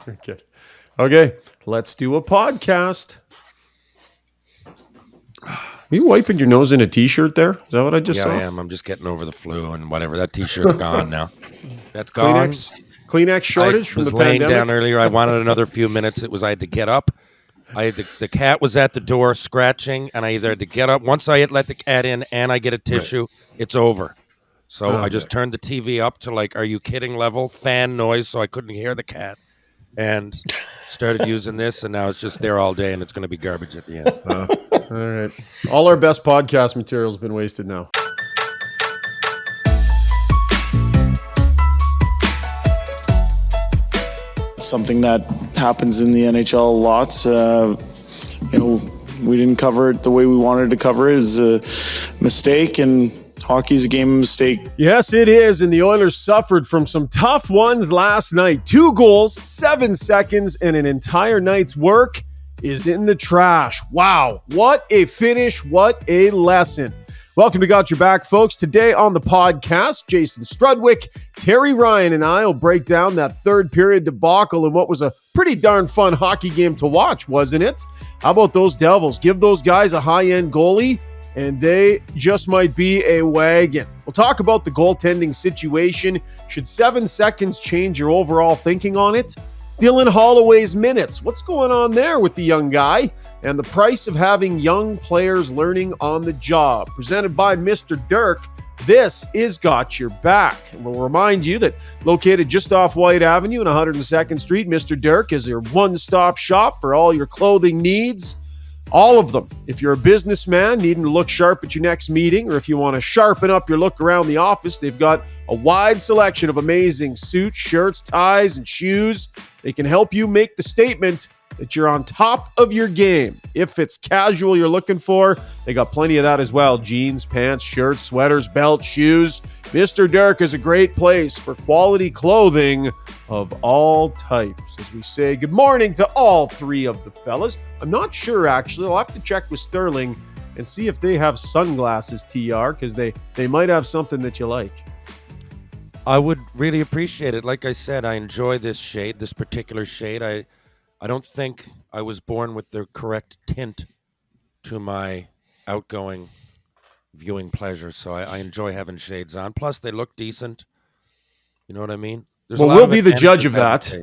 Good. Okay, let's do a podcast. Are you wiping your nose in a t-shirt there? Is that what I just saw? Yeah, I am. I'm just getting over the flu and whatever. That t-shirt's gone now. That's gone. Kleenex shortage from the pandemic? I was laying down earlier. I wanted another few minutes. I had to get up. The cat was at the door scratching, and I either had to get up. Once I let the cat in and I get a tissue, it's over. So I just turned the TV up to like, are you kidding level, fan noise, so I couldn't hear the cat. And started using this, and now it's just there all day, and it's going to be garbage at the end. All right. All our best podcast material has been wasted now. Something that happens in the NHL lots. We didn't cover it the way we wanted to cover it. It's a mistake, and hockey's a game of mistake. Yes, it is, and the Oilers suffered from some tough ones last night. 2 goals, 7 seconds, and an entire night's work is in the trash. Wow, what a finish, what a lesson. Welcome to Got Your Back, folks. Today on the podcast, Jason Strudwick, Terry Ryan, and I will break down that third period debacle in what was a pretty darn fun hockey game to watch, wasn't it? How about those Devils? Give those guys a high-end goalie, and they just might be a wagon. We'll talk about the goaltending situation. Should 7 seconds change your overall thinking on it? Dylan Holloway's minutes. What's going on there with the young guy? And the price of having young players learning on the job. Presented by Mr. Dirk, this is Got Your Back. And we'll remind you that located just off White Avenue and 102nd Street, Mr. Dirk is your one-stop shop for all your clothing needs. All of them. If you're a businessman needing to look sharp at your next meeting, or if you want to sharpen up your look around the office, they've got a wide selection of amazing suits, shirts, ties, and shoes. They can help you make the statement that you're on top of your game. If it's casual you're looking for, they got plenty of that as well. Jeans, pants, shirts, sweaters, belts, shoes. Mr. Dirk is a great place for quality clothing of all types. As we say good morning to all three of the fellas. I'm not sure, actually. I'll have to check with Sterling and see if they have sunglasses, TR, because they might have something that you like. I would really appreciate it. Like I said, I enjoy this shade, this particular shade. I don't think I was born with the correct tint to my outgoing viewing pleasure, so I enjoy having shades on. Plus, they look decent. You know what I mean? Well, we'll be the judge of that.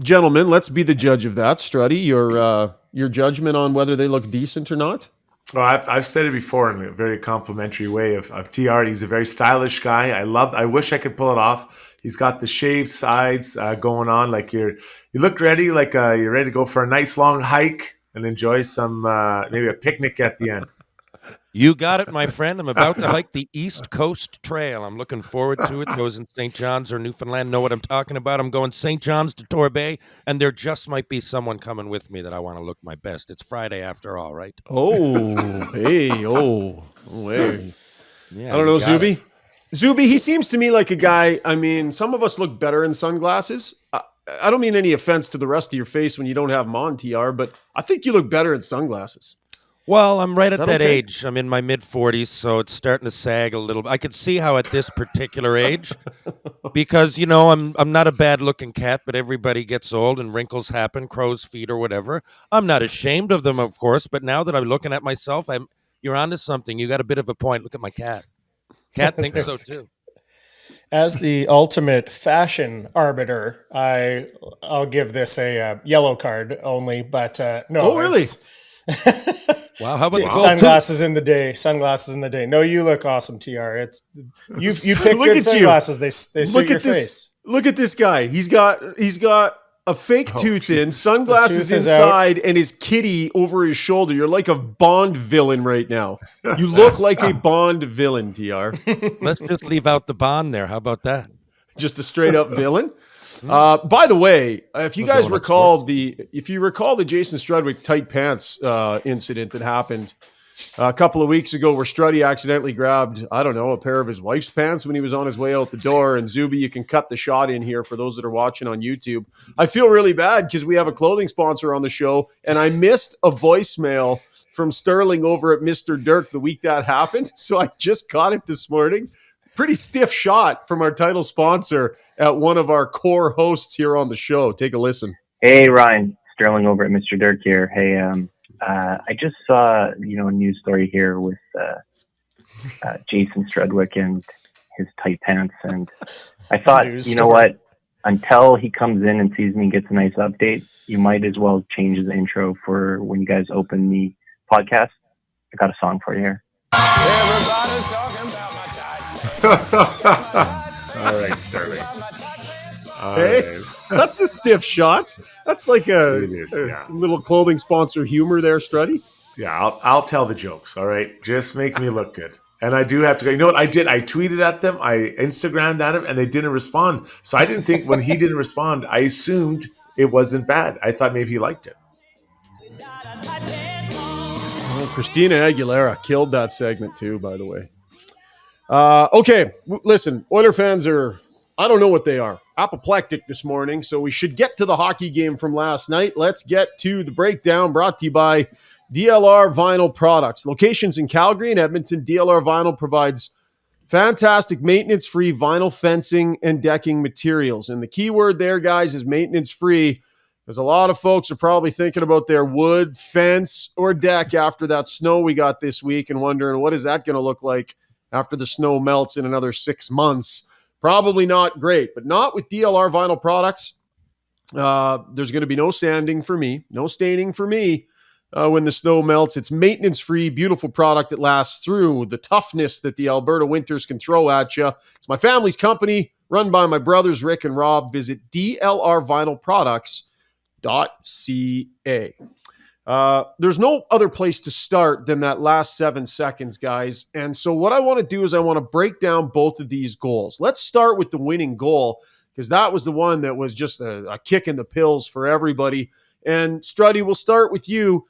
Gentlemen, let's be the judge of that. Struddy, your judgment on whether they look decent or not? Well, I've said it before in a very complimentary way of TR. He's a very stylish guy. I wish I could pull it off. He's got the shaved sides going on. Like you look ready, like you're ready to go for a nice long hike and enjoy some maybe a picnic at the end. You got it, my friend. I'm about to hike the East Coast Trail. I'm looking forward to it. Those in St. John's or Newfoundland know what I'm talking about. I'm going St. John's to Torbay, and there just might be someone coming with me that I want to look my best. It's Friday after all, right? Oh, hey. Yeah, I don't know, Zuby. It. Zuby, he seems to me like a guy, I mean, some of us look better in sunglasses. I don't mean any offense to the rest of your face when you don't have them on, TR, but I think you look better in sunglasses. Well, I'm right at that okay? age. I'm in my mid-40s, so it's starting to sag a little bit. I could see how at this particular age, because, you know, I'm not a bad-looking cat, but everybody gets old and wrinkles happen, crow's feet or whatever. I'm not ashamed of them, of course, but now that I'm looking at myself, you're onto something. You got a bit of a point. Look at my cat. Cat thinks so, too. As the ultimate fashion arbiter, I'll give this a yellow card only, but no. Oh, really? Wow, how about sunglasses in the day? Sunglasses in the day. No, you look awesome, TR. It's you pick good sunglasses. They suit your face. Look at this guy. He's got a fake tooth in, sunglasses inside, and his kitty over his shoulder. You're like a Bond villain right now. You look like a Bond villain, TR. Let's just leave out the Bond there. How about that? Just a straight up villain. By the way, if you guys recall the Jason Strudwick tight pants incident that happened a couple of weeks ago, where Struddy accidentally grabbed, I don't know, a pair of his wife's pants when he was on his way out the door. And Zuby, you can cut the shot in here for those that are watching on YouTube. I feel really bad because we have a clothing sponsor on the show, and I missed a voicemail from Sterling over at Mr. Dirk the week that happened. So I just caught it this morning. Pretty stiff shot from our title sponsor at one of our core hosts here on the show. Take a listen. Hey, Ryan, Sterling over at Mr. Dirk here. Hey, I just saw, a news story here with Jason Strudwick and his tight pants. And I thought, News you know story. what? Until he comes in and sees me and gets a nice update, you might as well change the intro for when you guys open the podcast. I got a song for you here. Everybody's talking about my tight. All right, Sterling. All Hey, right. that's a stiff shot. That's like It is, yeah. some little clothing sponsor humor there, Struddy. Yeah, I'll tell the jokes. All right, just make me look good. And I do have to go. You know what I did? I tweeted at them, I Instagrammed at them, and they didn't respond. So I didn't think when he didn't respond, I assumed it wasn't bad. I thought maybe he liked it. Well, Christina Aguilera killed that segment too, by the way. Okay, listen, Oiler fans are, I don't know what they are, apoplectic this morning, so we should get to the hockey game from last night. Let's get to the breakdown brought to you by DLR Vinyl Products. Locations in Calgary and Edmonton, DLR Vinyl provides fantastic maintenance-free vinyl fencing and decking materials. And the key word there, guys, is maintenance-free, because a lot of folks are probably thinking about their wood, fence, or deck after that snow we got this week and wondering, what is that going to look like after the snow melts in another 6 months? Probably not great, but not with DLR Vinyl Products. There's going to be no sanding for me, no staining for me when the snow melts. It's maintenance-free, beautiful product that lasts through the toughness that the Alberta winters can throw at you. It's my family's company, run by my brothers, Rick and Rob. Visit dlrvinylproducts.ca. There's no other place to start than that last 7 seconds, guys. And so what I want to do is I want to break down both of these goals. Let's start with the winning goal, because that was the one that was just a kick in the pills for everybody. And Struddy, we'll start with you.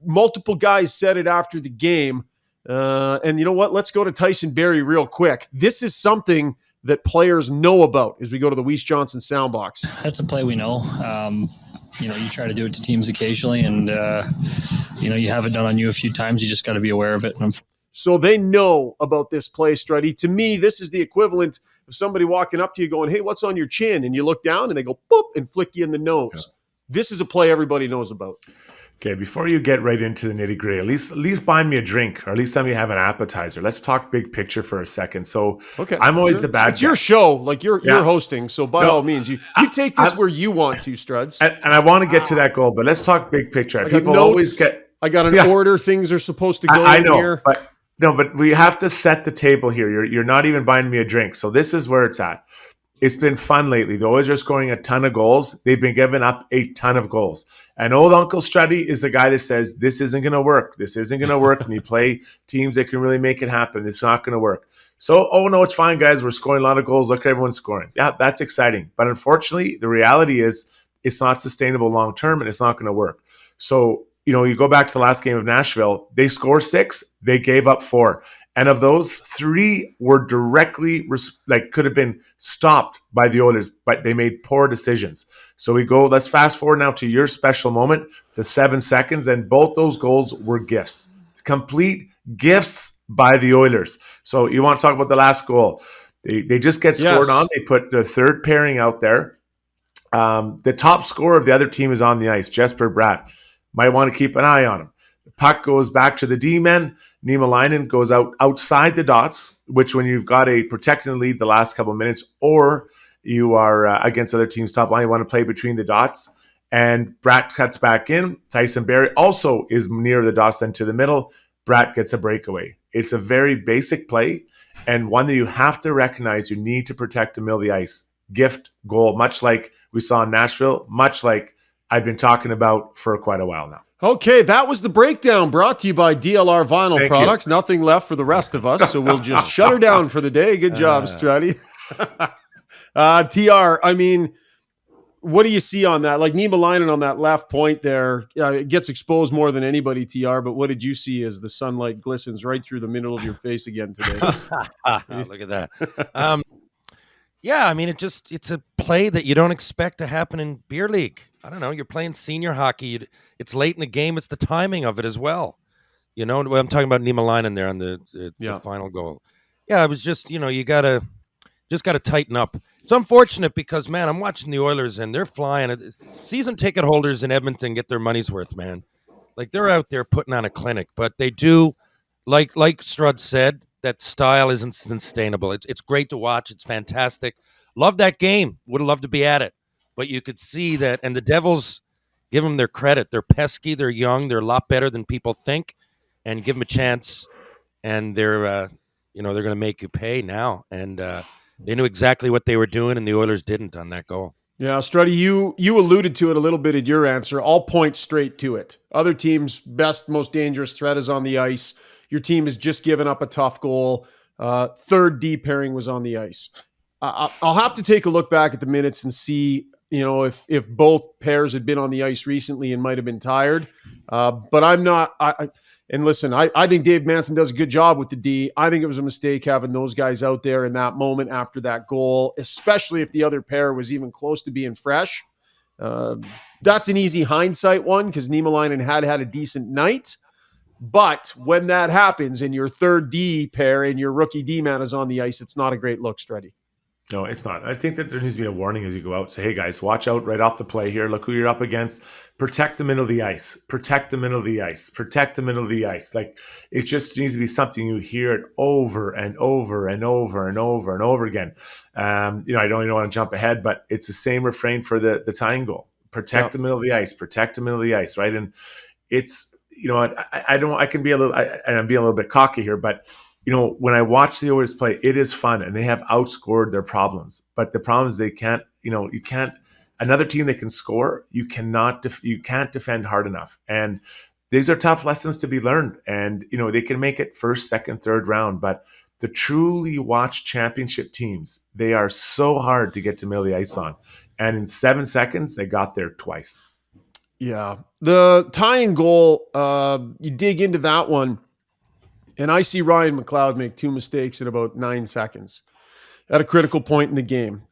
Multiple guys said it after the game. And you know what? Let's go to Tyson Barrie real quick. This is something that players know about as we go to the Weiss Johnson soundbox. That's a play we know. You try to do it to teams occasionally, and you have it done on you a few times. You just got to be aware of it. So they know about this play, Struddy. To me, this is the equivalent of somebody walking up to you going, "Hey, what's on your chin?" And you look down and they go, "Boop," and flick you in the nose. Yeah. This is a play everybody knows about. Okay, before you get right into the nitty gritty, at least buy me a drink, or at least let me have an appetizer. Let's talk big picture for a second. So, okay, I'm always the bad. It's your show, like you're hosting. So by all means, you take this where you want to, Struds. And I want to get to that goal, but let's talk big picture. People always get. I got an order. Things are supposed to go. I know, here. but we have to set the table here. You're not even buying me a drink, so this is where it's at. It's been fun lately. The Oilers are scoring a ton of goals. They've been giving up a ton of goals. And old Uncle Struddy is the guy that says, this isn't going to work. This isn't going to work. When you play teams that can really make it happen, it's not going to work. So, no, it's fine, guys. We're scoring a lot of goals. Look at everyone scoring. Yeah, that's exciting. But unfortunately, the reality is it's not sustainable long-term, and it's not going to work. So, you go back to the last game of Nashville, they scored 6, they gave up 4. And of those, 3 were directly, could have been stopped by the Oilers, but they made poor decisions. So let's fast forward now to your special moment, the 7 seconds, and both those goals were gifts. Complete gifts by the Oilers. So you want to talk about the last goal. They just get scored on. They put the third pairing out there. The top scorer of the other team is on the ice, Jesper Bratt. Might want to keep an eye on him. The puck goes back to the D-men. Niemelainen goes outside the dots, which when you've got a protecting lead the last couple of minutes, or you are against other teams' top line, you want to play between the dots. And Bratt cuts back in. Tyson Barrie also is near the dots, then to the middle. Bratt gets a breakaway. It's a very basic play, and one that you have to recognize you need to protect the middle of the ice. Gift goal, much like we saw in Nashville, much like I've been talking about for quite a while now. Okay, that was the breakdown brought to you by DLR Vinyl Products. Nothing left for the rest of us, so we'll just shut her down for the day. Good job, Struddy. TR, I mean, what do you see on that? Like Niemelainen on that left point there, it gets exposed more than anybody, TR, but what did you see as the sunlight glistens right through the middle of your face again today? Look at that. Yeah, I mean, it's a play that you don't expect to happen in beer league. I don't know. You're playing senior hockey. It's late in the game. It's the timing of it as well. I'm talking about Niemelainen there on the final goal. Yeah, it was just, you gotta tighten up. It's unfortunate because, man, I'm watching the Oilers and they're flying. Season ticket holders in Edmonton get their money's worth, man. Like, they're out there putting on a clinic, but they do, like Strud said, that style isn't sustainable. It's great to watch. It's fantastic. Love that game. Would have loved to be at it. But you could see that, and the Devils, give them their credit. They're pesky. They're young. They're a lot better than people think. And give them a chance, and they're going to make you pay now. And they knew exactly what they were doing, and the Oilers didn't on that goal. Yeah, Struddy, you alluded to it a little bit in your answer. I'll point straight to it. Other teams' best, most dangerous threat is on the ice. Your team has just given up a tough goal. Third D pairing was on the ice. I'll have to take a look back at the minutes and see, if both pairs had been on the ice recently and might have been tired. But I'm not. And listen, I think Dave Manson does a good job with the D. I think it was a mistake having those guys out there in that moment after that goal, especially if the other pair was even close to being fresh. That's an easy hindsight one because Niemelainen had a decent night. But when that happens and your third D pair and your rookie D man is on the ice, it's not a great look, Struddy. No, it's not. I think that there needs to be a warning as you go out. Say, hey, guys, watch out right off the play here. Look who you're up against. Protect the middle of the ice. Protect the middle of the ice. Protect the middle of the ice. Like, it just needs to be something you hear it over and over and over and over and over again. I don't even want to jump ahead, but it's the same refrain for the tying goal. Protect the middle of the ice. Protect the middle of the ice, right? And it's, I can be a little, and I'm being a little bit cocky here, but when I watch the Oilers play, it is fun and they have outscored their problems. But the problem is another team that can score, you can't defend hard enough. And these are tough lessons to be learned. And, they can make it first, second, third round. But to truly watch championship teams, they are so hard to get to middle of the ice on. And in 7 seconds, they got there twice. Yeah. The tying goal, you dig into that one. And I see Ryan McLeod make two mistakes in about 9 seconds at a critical point in the game.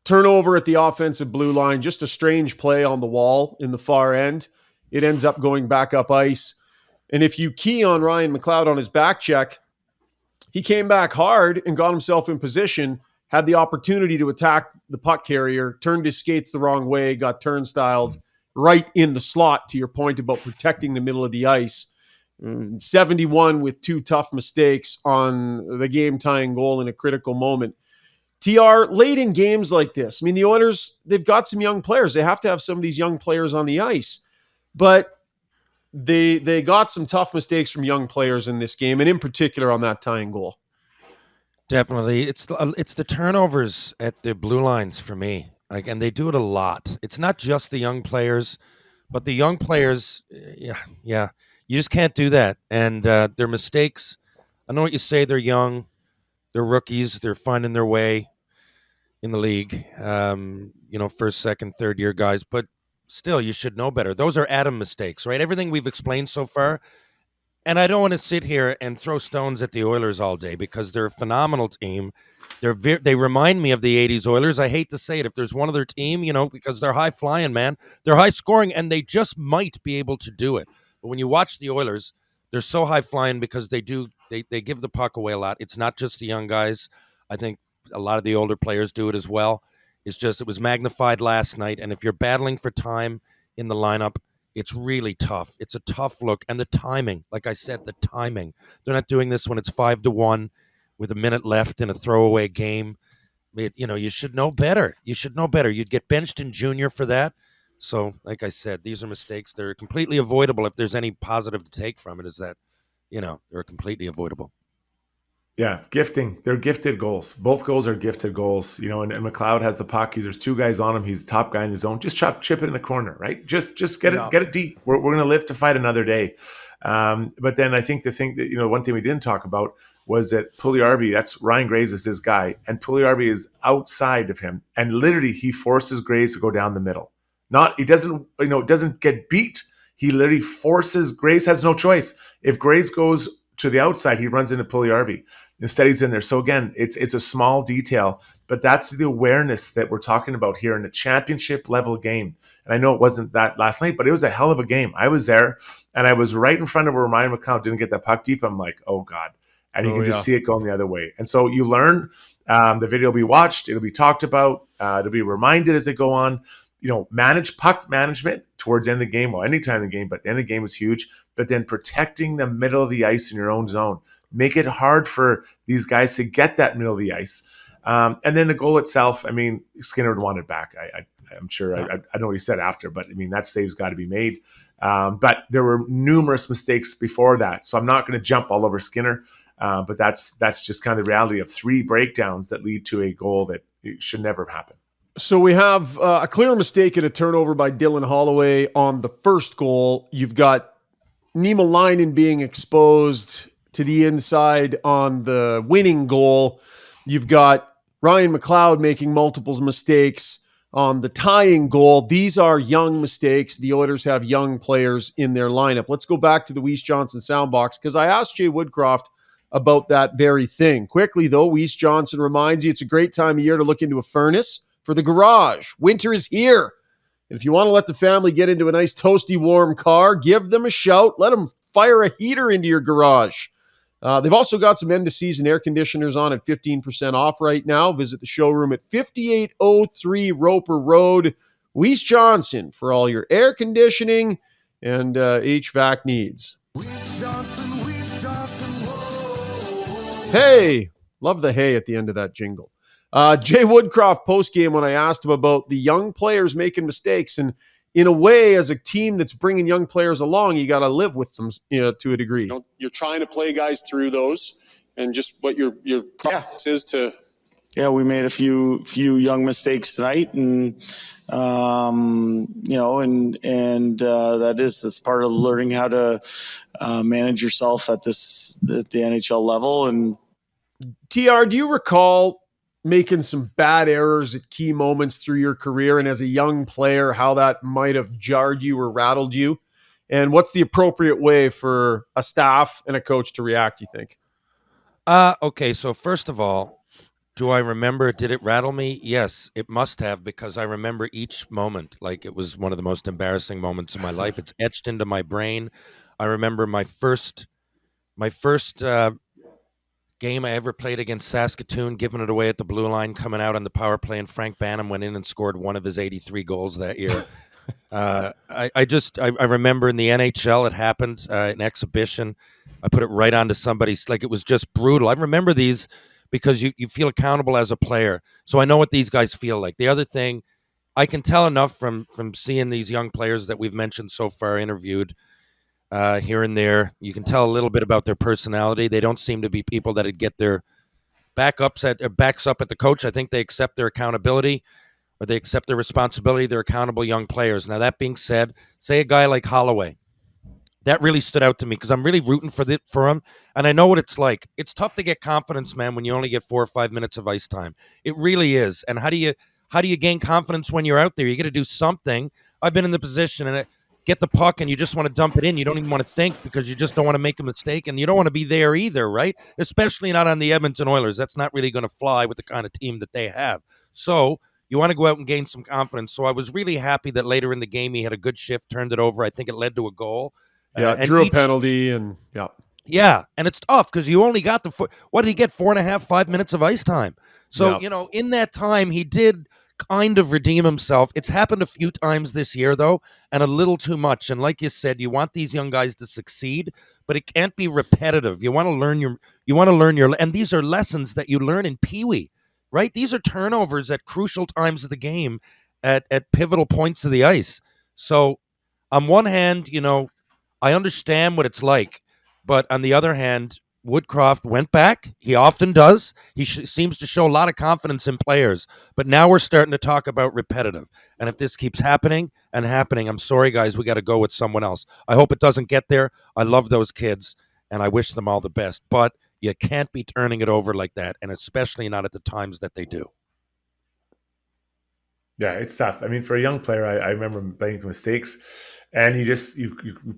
Turnover at the offensive blue line, just a strange play on the wall in the far end. It ends up going back up ice. And if you key on Ryan McLeod on his back check, he came back hard and got himself in position, had the opportunity to attack the puck carrier, turned his skates the wrong way, got turnstiled right in the slot, to your point about protecting the middle of the ice. 71 with two tough mistakes on the game-tying goal in a critical moment. TR, late in games like this, I mean, the Oilers, they've got some young players. They have to have some of these young players on the ice. But they got some tough mistakes from young players in this game, and in particular on that tying goal. Definitely. It's the turnovers at the blue lines for me. And they do it a lot. It's not just the young players, but the young players, yeah. You just can't do that. And their mistakes, I know what you say, they're young, they're rookies, they're finding their way in the league, first, second, third year guys, but still, you should know better. Those are Adam mistakes, right? Everything we've explained so far. And I don't want to sit here and throw stones at the Oilers all day because they're a phenomenal team. They remind me of the 80s Oilers. I hate to say it. If there's one other team, because they're high flying, man, they're high scoring, and they just might be able to do it. But when you watch the Oilers, they're so high flying because they give the puck away a lot. It's not just the young guys. I think a lot of the older players do it as well. It's just it was magnified last night. And if you're battling for time in the lineup, it's really tough. It's a tough look. And the timing, like I said, the timing. They're not doing this when it's 5-1 with a minute left in a throwaway game. You should know better. You should know better. You'd get benched in junior for that. So, like I said, these are mistakes. They're completely avoidable. If there's any positive to take from it, is that, they're completely avoidable. Yeah, gifting. They're gifted goals. Both goals are gifted goals. And McLeod has the puck. There's two guys on him. He's the top guy in the zone. Just chip it in the corner, right? Just get it deep. We're going to live to fight another day. But then I think the thing that, one thing we didn't talk about was that Puljujarvi, that's Ryan Graves is his guy, and Puljujarvi is outside of him. And literally he forces Graves to go down the middle. He doesn't get beat. He literally forces Graves, has no choice. If Graves goes to the outside, he runs into Puljujarvi. Instead, he's in there. So again, it's a small detail, but that's the awareness that we're talking about here in a championship level game. And I know it wasn't that last night, but it was a hell of a game. I was there, and I was right in front of where Ryan McLeod didn't get that puck deep. I'm like, oh God. And you can just see it going the other way. And so you learn, The video will be watched. It'll be talked about. It'll be reminded as they go on. Manage puck management towards the end of the game. Well, anytime in the game, but the end of the game is huge. But then protecting the middle of the ice in your own zone. Make it hard for these guys to get that middle of the ice. And then the goal itself, I mean, Skinner would want it back. I'm sure. I know what he said after, but I mean, that save's got to be made. But there were numerous mistakes before that. So I'm not going to jump all over Skinner. But that's just kind of the reality of 3 breakdowns that lead to a goal that should never have happened. So we have a clear mistake and a turnover by Dylan Holloway on the first goal. You've got Niemelainen being exposed to the inside on the winning goal. You've got Ryan McLeod making multiple mistakes on the tying goal. These are young mistakes. The Oilers have young players in their lineup. Let's go back to the Weiss Johnson soundbox because I asked Jay Woodcroft about that very thing. Quickly, though, Weiss Johnson reminds you it's a great time of year to look into a furnace for the garage. Winter is here. And if you want to let the family get into a nice toasty warm car, give them a shout. Let them fire a heater into your garage. They've also got some end-of-season air conditioners on at 15% off right now. Visit the showroom at 5803 Roper Road. Weiss Johnson for all your air conditioning and HVAC needs. Weiss Johnson, Weiss Johnson, whoa. Hey, love the hey at the end of that jingle. Jay Woodcroft postgame when I asked him about the young players making mistakes. And in a way, as a team that's bringing young players along, you got to live with them to a degree. You're trying to play guys through those and just what your process is to. Yeah, we made a few young mistakes tonight, and that's part of learning how to manage yourself at the NHL level. And TR, do you recall making some bad errors at key moments through your career, and as a young player, how that might have jarred you or rattled you? And what's the appropriate way for a staff and a coach to react, you think? Okay, so first of all, do I remember, did it rattle me? Yes, it must have, because I remember each moment like it was one of the most embarrassing moments of my life. It's etched into my brain. I remember my first game I ever played against Saskatoon, giving it away at the blue line, coming out on the power play, and Frank Banham went in and scored one of his 83 goals that year. I remember in the NHL it happened, an exhibition. I put it right onto somebody's, like it was just brutal. I remember these because you feel accountable as a player. So I know what these guys feel like. The other thing, I can tell enough from seeing these young players that we've mentioned so far, interviewed here and there. You can tell a little bit about their personality. They don't seem to be people that would get their backs up at the coach. I think they accept their accountability, or they accept their responsibility. They're accountable young players. Now, that being said, say a guy like Holloway. That really stood out to me because I'm really rooting for him, and I know what it's like. It's tough to get confidence, man, when you only get 4 or 5 minutes of ice time. It really is. And how do you gain confidence when you're out there? You got to do something. I've been in the position and get the puck and you just want to dump it in. You don't even want to think because you just don't want to make a mistake, and you don't want to be there either, right? Especially not on the Edmonton Oilers. That's not really going to fly with the kind of team that they have. So you want to go out and gain some confidence. So I was really happy that later in the game he had a good shift, turned it over. I think it led to a goal. Yeah, drew a penalty, and yeah. Yeah, and it's tough because you only got what did he get, 4.5, 5 minutes of ice time. So, in that time, he did kind of redeem himself. It's happened a few times this year, though, and a little too much. And like you said, you want these young guys to succeed, but it can't be repetitive. You want to learn your, and these are lessons that you learn in Pee Wee, right? These are turnovers at crucial times of the game, at pivotal points of the ice. So, on one hand, I understand what it's like, but on the other hand, Woodcroft went back. He often does. He seems to show a lot of confidence in players, but now we're starting to talk about repetitive. And if this keeps happening, I'm sorry, guys, we got to go with someone else. I hope it doesn't get there. I love those kids, and I wish them all the best, but you can't be turning it over like that, and especially not at the times that they do. Yeah, it's tough. I mean, for a young player, I remember making mistakes, and you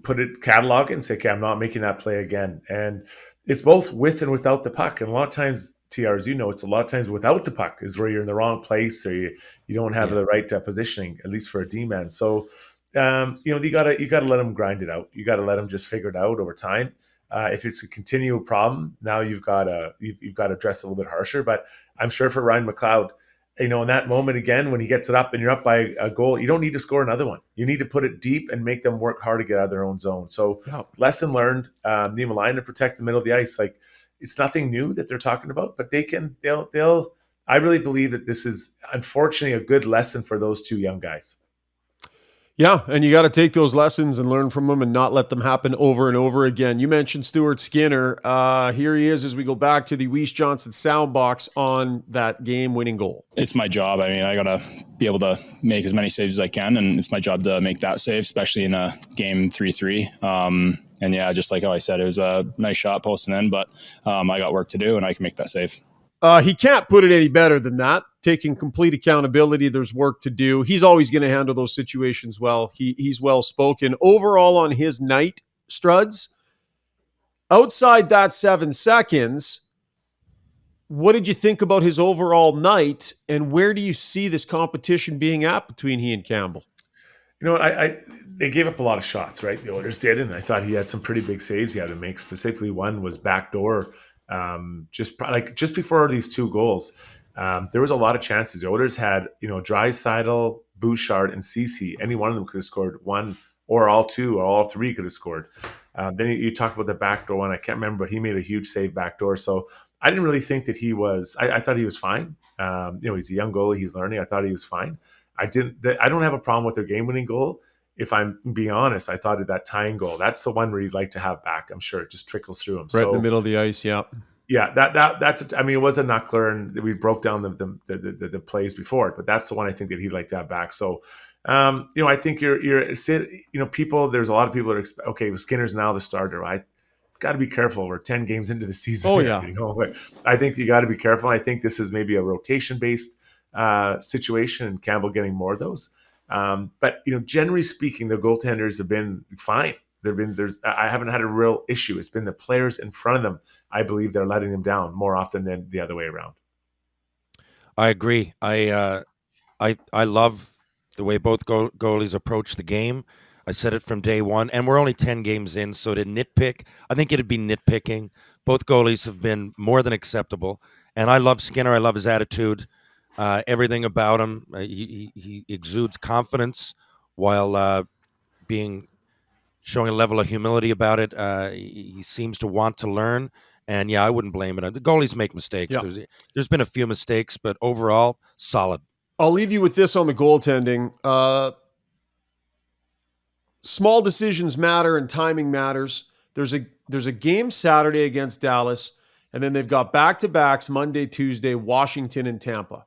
put it, catalog it, and say, okay, I'm not making that play again. And it's both with and without the puck. And a lot of times, TR, as you know, it's a lot of times without the puck is where you're in the wrong place, or you don't have the right positioning, at least for a D-man. So, you gotta let them grind it out. You got to let them just figure it out over time. If it's a continual problem, now you've got to address it a little bit harsher. But I'm sure for Ryan McLeod, in that moment again, when he gets it up and you're up by a goal, you don't need to score another one. You need to put it deep and make them work hard to get out of their own zone. So lesson learned, Nima line to protect the middle of the ice. Like, it's nothing new that they're talking about, but they'll I really believe that this is unfortunately a good lesson for those two young guys. Yeah, and you got to take those lessons and learn from them and not let them happen over and over again. You mentioned Stuart Skinner. Here he is as we go back to the Weiss Johnson soundbox on that game-winning goal. It's my job. I mean, I got to be able to make as many saves as I can, and it's my job to make that save, especially in a game 3-3. And yeah, just like how I said, it was a nice shot posting in, but I got work to do, and I can make that save. He can't put it any better than that. Taking complete accountability, there's work to do. He's always going to handle those situations well. He's well-spoken. Overall on his night, Struds, outside that 7 seconds, what did you think about his overall night, and where do you see this competition being at between he and Campbell? You know what? They gave up a lot of shots, right? The Oilers did, and I thought he had some pretty big saves he had to make. Specifically, one was backdoor. Just before these 2 goals, there was a lot of chances. The Oilers had, Draisaitl, Bouchard, and Ceci. Any one of them could have scored one, or all 2, or all 3 could have scored. Then you talk about the backdoor one. I can't remember, but he made a huge save backdoor. So I didn't really think that he was. I thought he was fine. He's a young goalie. He's learning. I thought he was fine. I don't have a problem with their game-winning goal. If I'm being honest, I thought of that tying goal. That's the one where you'd like to have back. I'm sure it just trickles through him. Right in the middle of the ice, yeah. Yeah, that's. It was a knuckler, and we broke down the plays before it, but that's the one I think that he'd like to have back. So, I think people. There's a lot of people that are okay. Skinner's now the starter. I got to be careful. We're 10 games into the season. Oh yeah. I think you got to be careful. I think this is maybe a rotation-based situation, and Campbell getting more of those. But generally speaking, the goaltenders have been fine. I haven't had a real issue. It's been the players in front of them. I believe they're letting them down more often than the other way around. I agree. I love the way both goalies approach the game. I said it from day one, and we're only 10 games in, so to nitpick, I think it'd be nitpicking. Both goalies have been more than acceptable, and I love Skinner. I love his attitude. Everything about him. He exudes confidence while showing a level of humility about it. He seems to want to learn, and yeah, I wouldn't blame it. The goalies make mistakes. Yeah. There's been a few mistakes, but overall, solid. I'll leave you with this on the goaltending. Small decisions matter and timing matters. There's a game Saturday against Dallas, and then they've got back-to-backs Monday, Tuesday, Washington, and Tampa.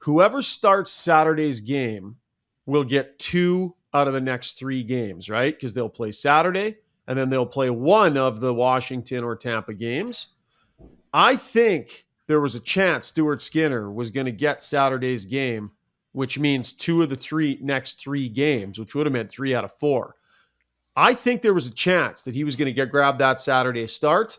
Whoever starts Saturday's game will get 2 out of the next 3 games, right? Because they'll play Saturday, and then they'll play one of the Washington or Tampa games. I think there was a chance Stuart Skinner was going to get Saturday's game, which means 2 of the next 3 games, which would have meant 3 out of 4. I think there was a chance that he was going to grab that Saturday start.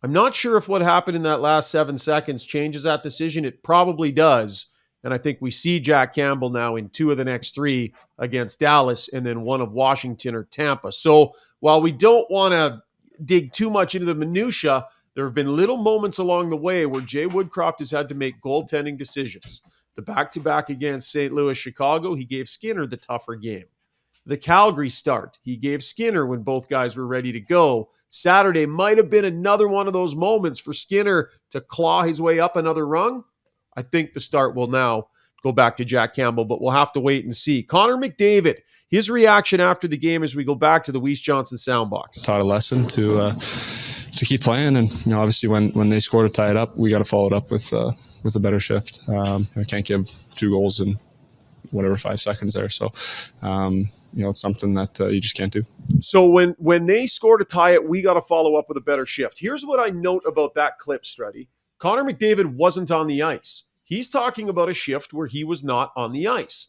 I'm not sure if what happened in that last 7 seconds changes that decision. It probably does. And I think we see Jack Campbell now in 2 of the next 3 against Dallas and then 1 of Washington or Tampa. So while we don't want to dig too much into the minutia, there have been little moments along the way where Jay Woodcroft has had to make goaltending decisions. The back-to-back against St. Louis, Chicago, he gave Skinner the tougher game. The Calgary start, he gave Skinner when both guys were ready to go. Saturday might have been another one of those moments for Skinner to claw his way up another rung. I think the start will now go back to Jack Campbell, but we'll have to wait and see. Connor McDavid, his reaction after the game as we go back to the Weiss Johnson soundbox. Taught a lesson to keep playing, and obviously when they score to tie it up, we got to follow it up with a better shift. I can't give 2 goals in 5 seconds there, so it's something that you just can't do. So when they score to tie it, we got to follow up with a better shift. Here's what I note about that clip, Struddy. Connor McDavid wasn't on the ice. He's talking about a shift where he was not on the ice.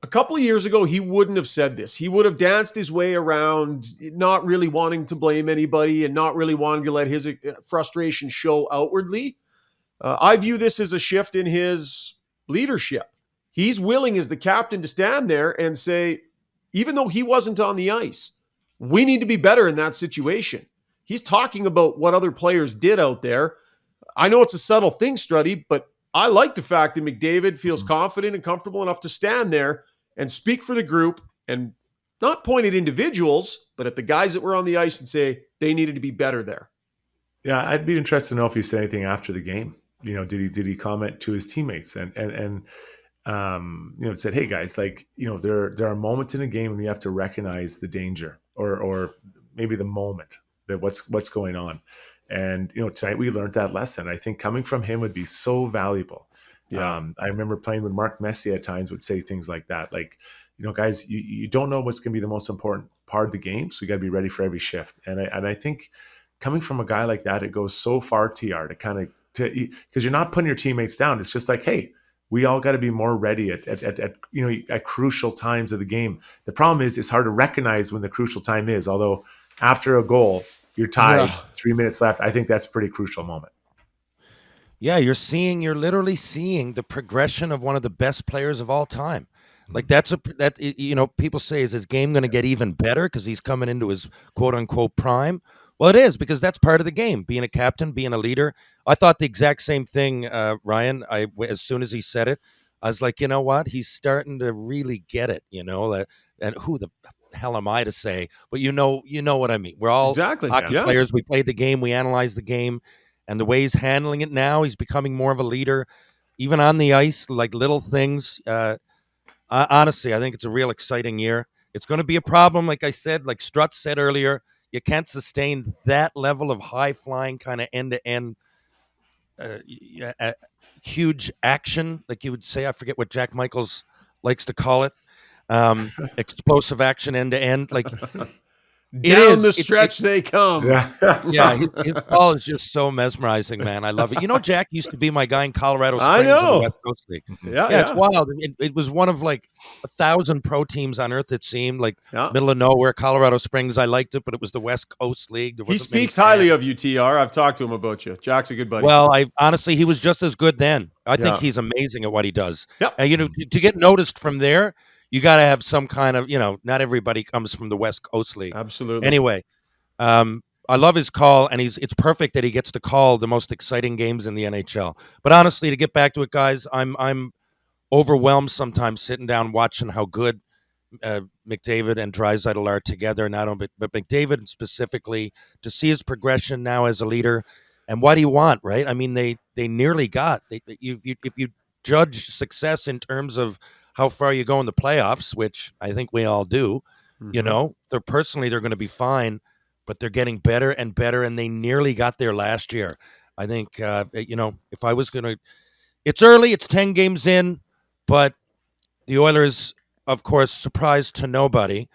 A couple of years ago, he wouldn't have said this. He would have danced his way around, not really wanting to blame anybody and not really wanting to let his frustration show outwardly. I view this as a shift in his leadership. He's willing as the captain to stand there and say, even though he wasn't on the ice, we need to be better in that situation. he's talking about what other players did out there. I know it's a subtle thing, Struddy, but I like the fact that McDavid feels confident and comfortable enough to stand there and speak for the group and not point at individuals, but at the guys that were on the ice and say they needed to be better there. Yeah, I'd be interested to know if he said anything after the game. Did he comment to his teammates and said, hey guys, like, there are moments in a game when you have to recognize the danger or maybe the moment that what's going on. And, tonight we learned that lesson. I think coming from him would be so valuable. Yeah. I remember playing with Mark Messier at times would say things like that. Like, guys, you don't know what's going to be the most important part of the game. So you got to be ready for every shift. And I think coming from a guy like that, it goes so far, TR, because you're not putting your teammates down. It's just like, hey, we all got to be more ready at crucial times of the game. The problem is it's hard to recognize when the crucial time is, although after a goal, you're tied, 3 minutes left. I think that's a pretty crucial moment. Yeah, you're literally seeing the progression of one of the best players of all time. Like people say, is his game going to get even better because he's coming into his quote unquote prime? Well, it is, because that's part of the game, being a captain, being a leader. I thought the exact same thing, Ryan. As soon as he said it, I was like, you know what? He's starting to really get it, and who the hell am I to say? But you know what I mean. We're all hockey players. We played the game. We analyzed the game. And the way he's handling it now, he's becoming more of a leader, even on the ice, like little things. Honestly, I think it's a real exciting year. It's going to be a problem, like I said, like Strutz said earlier. You can't sustain that level of high-flying kind of end-to-end huge action, like you would say. I forget what Jack Michaels likes to call it. Explosive action end-to-end. Like Down the stretch they come. Yeah, his ball is just so mesmerizing, man. I love it. Jack used to be my guy in Colorado Springs I know. in the West Coast League. Yeah, it's wild. It was one of like 1,000 pro teams on earth, it seemed. Like middle of nowhere, Colorado Springs. I liked it, but it was the West Coast League. He speaks highly of you, TR. I've talked to him about you. Jack's a good buddy. Well, honestly, he was just as good then. I think he's amazing at what he does. Yep. To get noticed from there, you got to have some kind of, not everybody comes from the West Coast League. Absolutely. Anyway, I love his call, and it's perfect that he gets to call the most exciting games in the NHL. But honestly, to get back to it, guys, I'm overwhelmed sometimes sitting down watching how good McDavid and Draisaitl are together. Not only, but McDavid specifically, to see his progression now as a leader, and what do you want, right? I mean, they nearly got. If you judge success in terms of how far you go in the playoffs, which I think we all do, they're going to be fine, but they're getting better and better, and they nearly got there last year. I think, if I was going to, it's early, it's 10 games in, but the Oilers, of course, surprised to nobody,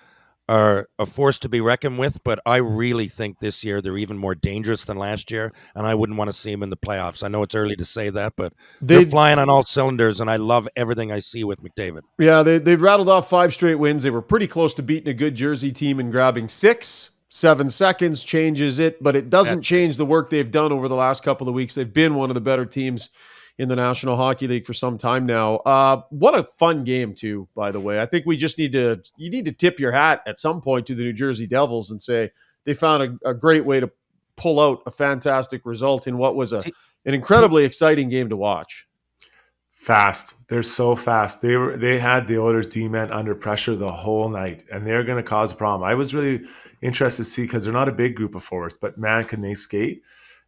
are a force to be reckoned with, but I really think this year they're even more dangerous than last year, and I wouldn't want to see them in the playoffs. I know it's early to say that, but they're flying on all cylinders, and I love everything I see with McDavid. Yeah, they've rattled off 5 straight wins. They were pretty close to beating a good Jersey team and grabbing 6. 7 seconds changes it, but it doesn't change the work they've done over the last couple of weeks. They've been one of the better teams in the National Hockey League for some time now. What a fun game too, by the way. I think we just need to tip your hat at some point to the New Jersey Devils and say they found a great way to pull out a fantastic result in what was an incredibly exciting game to watch. Fast. They're so fast. They had the Oilers D-men under pressure the whole night, and they're going to cause a problem. I was really interested to see, because they're not a big group of forwards, but man, can they skate.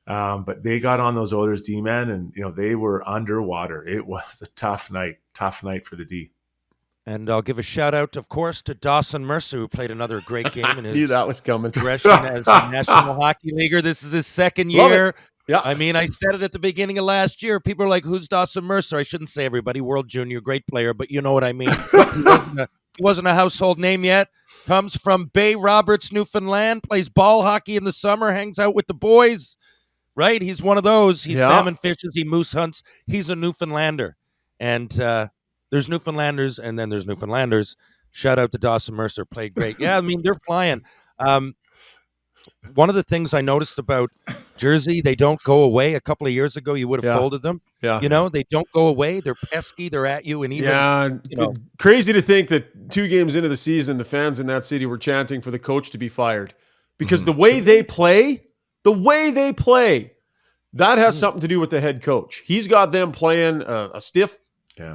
But they got on those Oilers D-men, and they were underwater. It was a tough night for the D. And I'll give a shout out, of course, to Dawson Mercer, who played another great game in his knew that was coming. progression as a National Hockey Leaguer. This is his second year. Yeah, I mean, I said it at the beginning of last year. People are like, "Who's Dawson Mercer?" I shouldn't say everybody. World Junior, great player, but you know what I mean. He wasn't a household name yet. Comes from Bay Roberts, Newfoundland. Plays ball hockey in the summer. Hangs out with the boys. Right? He's one of those. He salmon fishes. He moose hunts. He's a Newfoundlander. And there's Newfoundlanders, and then there's Newfoundlanders. Shout out to Dawson Mercer. Played great. Yeah, I mean, they're flying. One of the things I noticed about Jersey, they don't go away. A couple of years ago, you would have folded them. Yeah. They don't go away. They're pesky. They're at you. And even, crazy to think that 2 games into the season, the fans in that city were chanting for the coach to be fired. Because the way they play, The way they play, that has something to do with the head coach. He's got them playing a stiff,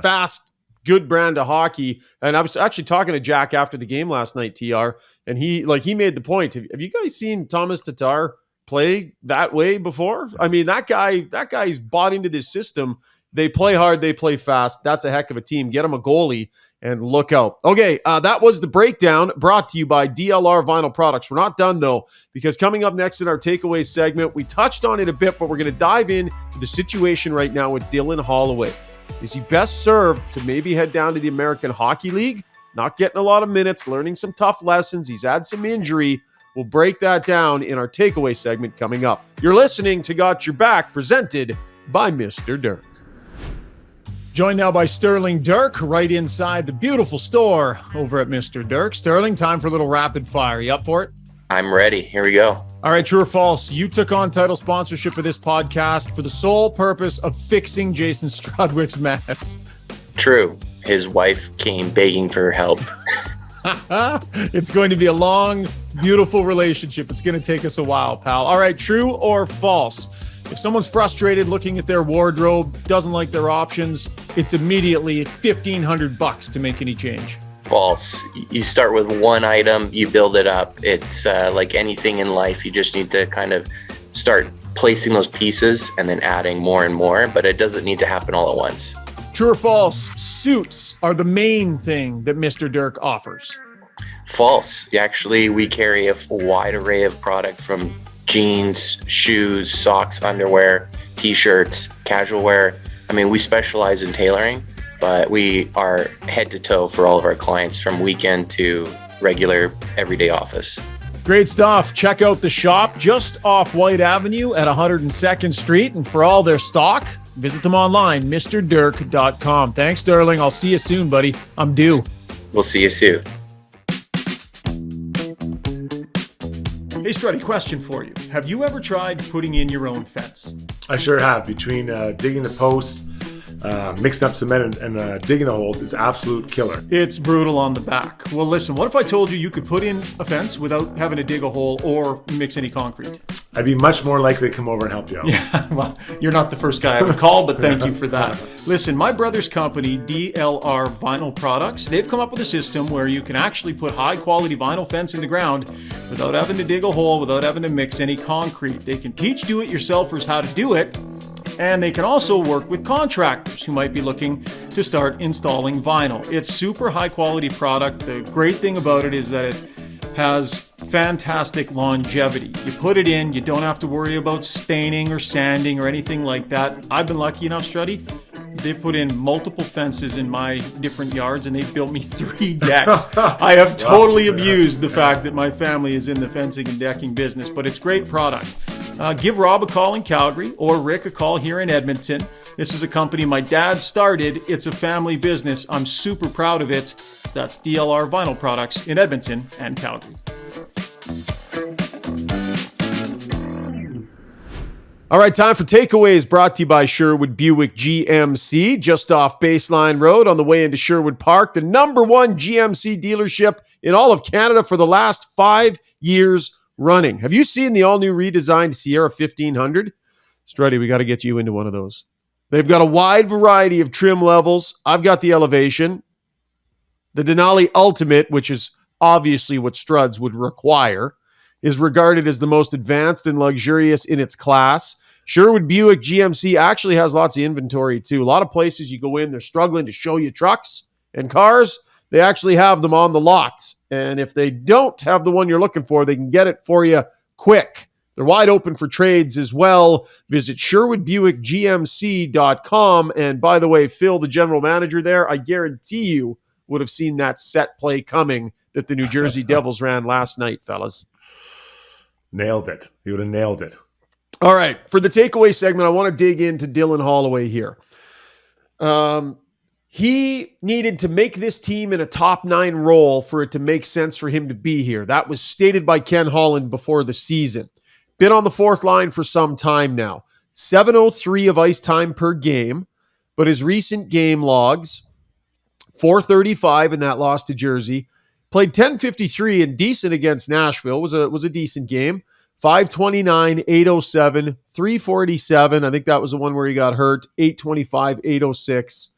fast, good brand of hockey. And I was actually talking to Jack after the game last night, TR, and he made the point. Have you guys seen Thomas Tatar play that way before? I mean, that guy's bought into this system. They play hard, they play fast. That's a heck of a team. Get him a goalie and look out. Okay, that was the breakdown brought to you by DLR Vinyl Products. We're not done, though, because coming up next in our takeaway segment, we touched on it a bit, but we're going to dive into the situation right now with Dylan Holloway. Is he best served to maybe head down to the American Hockey League? Not getting a lot of minutes, learning some tough lessons. He's had some injury. We'll break that down in our takeaway segment coming up. You're listening to Got Your Back, presented by Mr. Dirk. Joined now by Sterling Dirk, right inside the beautiful store over at Mr. Dirk. Sterling, time for a little rapid fire. You up for it? I'm ready. Here we go. All right, true or false? You took on title sponsorship of this podcast for the sole purpose of fixing Jason Strudwick's mess. True. His wife came begging for help. It's going to be a long, beautiful relationship. It's going to take us a while, pal. All right, true or false? If someone's frustrated looking at their wardrobe, doesn't like their options, it's immediately $1,500 to make any change. False. You start with one item, you build it up. It's like anything in life. You just need to kind of start placing those pieces and then adding more and more, but it doesn't need to happen all at once. True or false? Suits are the main thing that Mr. Dirk offers. False. Actually, we carry a wide array of product from jeans, shoes, socks, underwear, t-shirts, casual wear. I mean, we specialize in tailoring, but we are head to toe for all of our clients from weekend to regular everyday office. Great stuff. Check out the shop just off White Avenue at 102nd Street. And for all their stock, visit them online, mrdirk.com. Thanks, Sterling. I'll see you soon, buddy. I'm due. We'll see you soon. Hey, Struddy, question for you. Have you ever tried putting in your own fence? I sure have. Between digging the posts, mixing up cement and digging the holes is absolute killer. It's brutal on the back. Well, listen, what if I told you you could put in a fence without having to dig a hole or mix any concrete? I'd be much more likely to come over and help you out. Yeah, well, you're not the first guy I would call, but thank you for that. Listen, my brother's company, DLR Vinyl Products, they've come up with a system where you can actually put high-quality vinyl fence in the ground without having to dig a hole, without having to mix any concrete. They can teach do-it-yourselfers how to do it, and they can also work with contractors who might be looking to start installing vinyl. It's super high-quality product. The great thing about it is that it has fantastic longevity. You put it in, you don't have to worry about staining or sanding or anything like that. I've been lucky enough, Struddy. They've put in multiple fences in my different yards and they've built me 3 decks. I have totally abused the fact that my family is in the fencing and decking business, but it's great product. Give Rob a call in Calgary or Rick a call here in Edmonton. This is a company my dad started. It's a family business. I'm super proud of it. That's DLR Vinyl Products in Edmonton and Calgary. All right, time for takeaways brought to you by Sherwood Buick GMC, just off Baseline Road on the way into Sherwood Park, the #1 GMC dealership in all of Canada for the last 5 years running. Have you seen the all-new redesigned Sierra 1500? Struddy, we got to get you into one of those. They've got a wide variety of trim levels. I've got the Elevation. The Denali Ultimate, which is obviously what Struds would require, is regarded as the most advanced and luxurious in its class. Sherwood Buick GMC actually has lots of inventory too. A lot of places you go in, they're struggling to show you trucks and cars. They actually have them on the lot. And if they don't have the one you're looking for, they can get it for you quick. They're wide open for trades as well. Visit SherwoodBuickGMC.com. And by the way, Phil, the general manager there, I guarantee you would have seen that set play coming that the New Jersey Devils ran last night, fellas. Nailed it. He would have nailed it. All right. For the takeaway segment, I want to dig into Dylan Holloway here. He needed to make this team in a top 9 role for it to make sense for him to be here. That was stated by Ken Holland before the season. Been on the 4th line for some time now. 7:03 of ice time per game, but his recent game logs, 4:35 in that loss to Jersey, played 10:53 and decent against Nashville, was a decent game. 529, 807, 347. I think that was the one where he got hurt. 825, 806,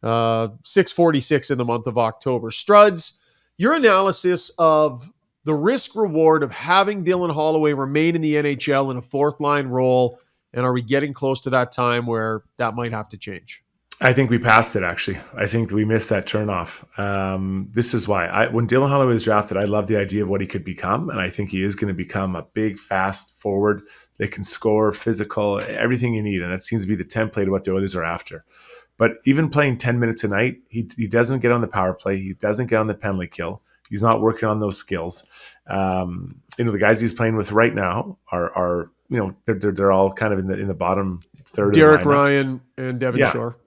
646 in the month of October. Struds, your analysis of the risk reward of having Dylan Holloway remain in the NHL in a fourth line role, and are we getting close to that time where that might have to change? I think we passed it, actually. I think we missed that turnoff. This is why. When Dylan Holloway was drafted, I loved the idea of what he could become, and I think he is going to become a big, fast forward that can score, physical, everything you need, and that seems to be the template of what the Oilers are after. But even playing 10 minutes a night, he doesn't get on the power play. He doesn't get on the penalty kill. He's not working on those skills. The guys he's playing with right now are they're all kind of in the bottom third. Derek Ryan and Devin Shore.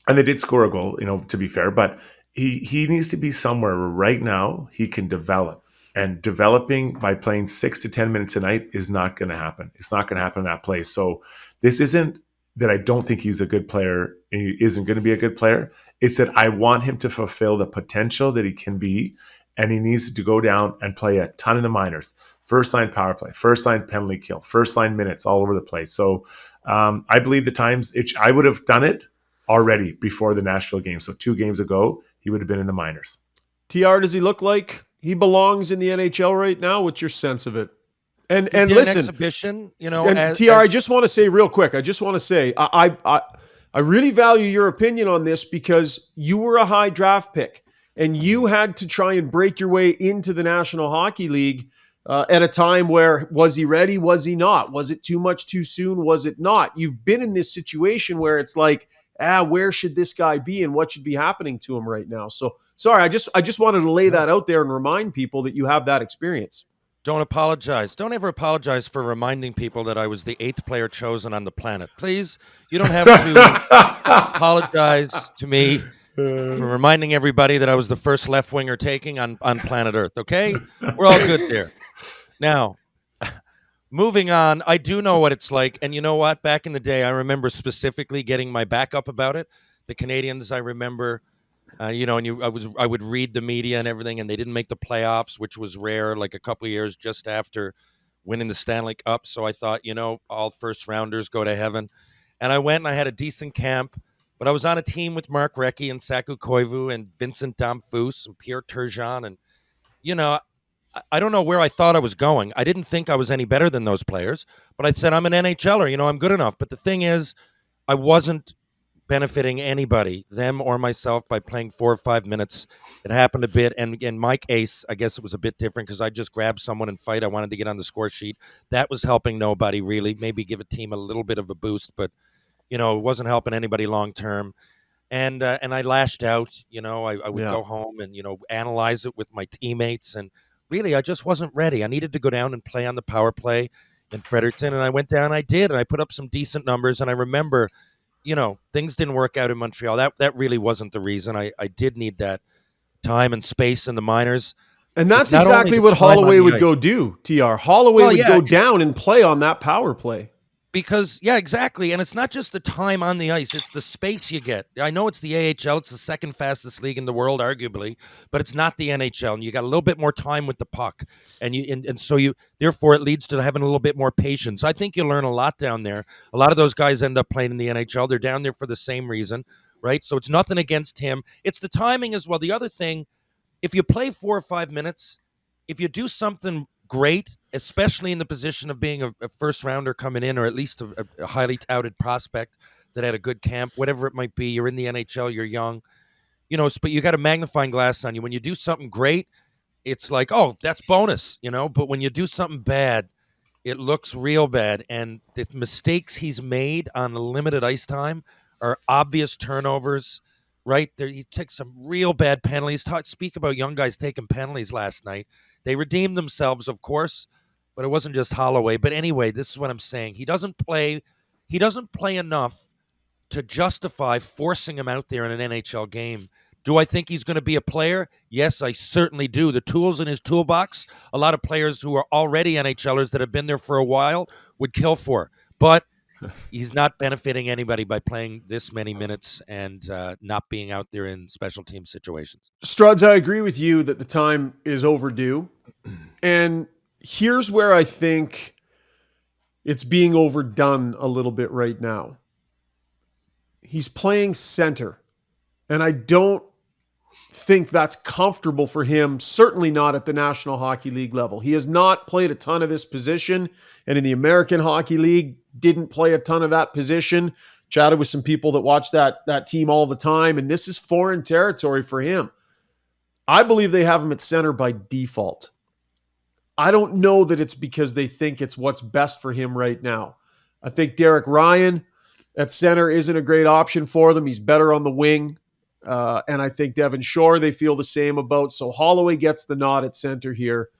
And they did score a goal, to be fair, but he needs to be somewhere where right now he can develop. And developing by playing 6 to 10 minutes a night is not going to happen. It's not going to happen in that place. So this isn't that I don't think he's a good player and he isn't going to be a good player. It's that I want him to fulfill the potential that he can be, and he needs to go down and play a ton in the minors. First line power play, first line penalty kill, first line minutes all over the place. So I believe the times I would have done it already before the Nashville game. So 2 games ago, he would have been in the minors. TR, does he look like he belongs in the NHL right now? What's your sense of it? And listen, exhibition, TR, I just want to say real quick, I really value your opinion on this because you were a high draft pick and you had to try and break your way into the National Hockey League at a time where, was he ready? Was he not? Was it too much too soon? Was it not? You've been in this situation where it's like, where should this guy be and what should be happening to him right now? So sorry, I just wanted to lay that out there and remind people that you have that experience. Don't apologize. Don't ever apologize for reminding people that I was the 8th player chosen on the planet. Please, you don't have to apologize to me for reminding everybody that I was the first left winger taking on planet Earth, okay? We're all good there. Now, moving on, I do know what it's like. And you know what? Back in the day, I remember specifically getting my back up about it. The Canadians, I remember, I would read the media and everything, and they didn't make the playoffs, which was rare, like a couple of years just after winning the Stanley Cup. So I thought, all first rounders go to heaven. And I went and I had a decent camp, but I was on a team with Mark Recchi and Saku Koivu and Vincent Damphus and Pierre Turgeon. And, I don't know where I thought I was going. I didn't think I was any better than those players, but I said, I'm an NHLer, I'm good enough. But the thing is, I wasn't benefiting anybody, them or myself, by playing 4 or 5 minutes. It happened a bit. And in my case, I guess it was a bit different because I just grabbed someone and fight. I wanted to get on the score sheet. That was helping nobody really, maybe give a team a little bit of a boost, but, it wasn't helping anybody long term. And I lashed out, I would go home and, analyze it with my teammates. And really, I just wasn't ready. I needed to go down and play on the power play in Fredericton. And I went down, I did, and I put up some decent numbers. And I remember, things didn't work out in Montreal. That really wasn't the reason. I did need that time and space in the minors. And that's exactly what Holloway would go do, TR. Holloway would go down and play on that power play. Because, exactly. And it's not just the time on the ice. It's the space you get. I know it's the AHL. It's the second fastest league in the world, arguably. But it's not the NHL. And you got a little bit more time with the puck. And so therefore, it leads to having a little bit more patience. I think you learn a lot down there. A lot of those guys end up playing in the NHL. They're down there for the same reason, right? So it's nothing against him. It's the timing as well. The other thing, if you play 4 or 5 minutes, if you do something great, especially in the position of being a first rounder coming in, or at least a highly touted prospect that had a good camp, whatever it might be, you're in the NHL, you're young, but you got a magnifying glass on you. When you do something great, it's like, oh, that's bonus, but when you do something bad, it looks real bad. And the mistakes he's made on the limited ice time are obvious turnovers, right? There, you take some real bad penalties. Speak about young guys taking penalties last night. They redeemed themselves, of course, but it wasn't just Holloway. But anyway, this is what I'm saying. He doesn't play enough to justify forcing him out there in an NHL game. Do I think he's going to be a player? Yes, I certainly do. The tools in his toolbox, a lot of players who are already NHLers that have been there for a while would kill for. But he's not benefiting anybody by playing this many minutes and not being out there in special team situations. Struds, I agree with you that the time is overdue. And here's where I think it's being overdone a little bit right now. He's playing center, and I don't think that's comfortable for him, certainly not at the National Hockey League level. He has not played a ton of this position, and in the American Hockey League, didn't play a ton of that position. Chatted with some people that watch that team all the time, and this is foreign territory for him. I believe they have him at center by default. I don't know that it's because they think it's what's best for him right now. I think Derek Ryan at center isn't a great option for them. He's better on the wing. And I think Devin Shore, they feel the same about. So Holloway gets the nod at center here.